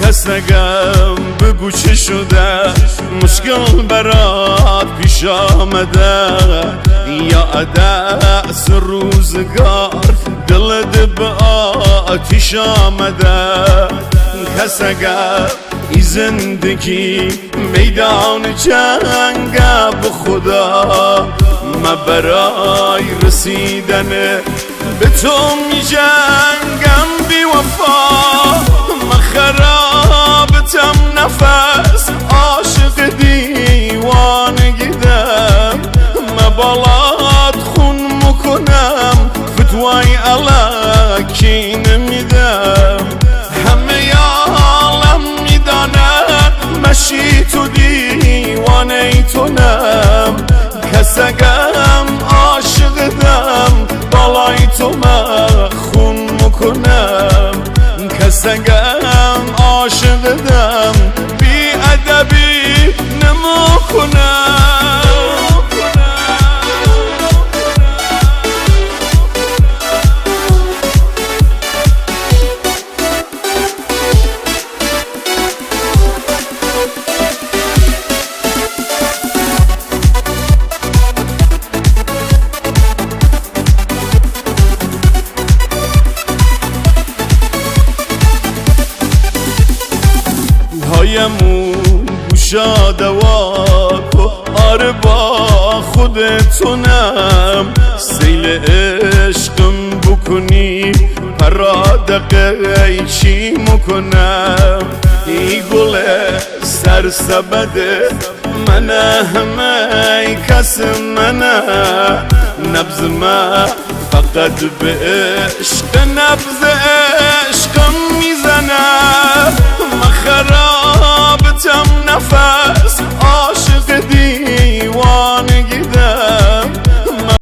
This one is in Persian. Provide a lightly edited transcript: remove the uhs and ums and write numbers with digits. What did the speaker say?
کسگم بگو چه شده، مشکل برات پیش آمده، یا عدس روزگار دلت به آتیش آمده. کسگم ای زندگی میدان جنگ، به خدا من برای رسیدن به تو می جنگم. بی وفا من خرابتم، نفس عاشق دیوانگیدم. من بالات خون میکنم، فتوای الکی نمیدم. همه عالم میدانن مشی تو دیوانه تونم. کسگم عاشقدم، بالای تو من خون میکنم. کسگم عاشقدم، بی ادبی نمیکنم. هایمون گوشاده واکو، آره با خودتونم. سیل عشقم بکنی پرادقه چی میکنم. ای گل سرسبده منه، همه کس منه. نبض من فقط به عشق، نبض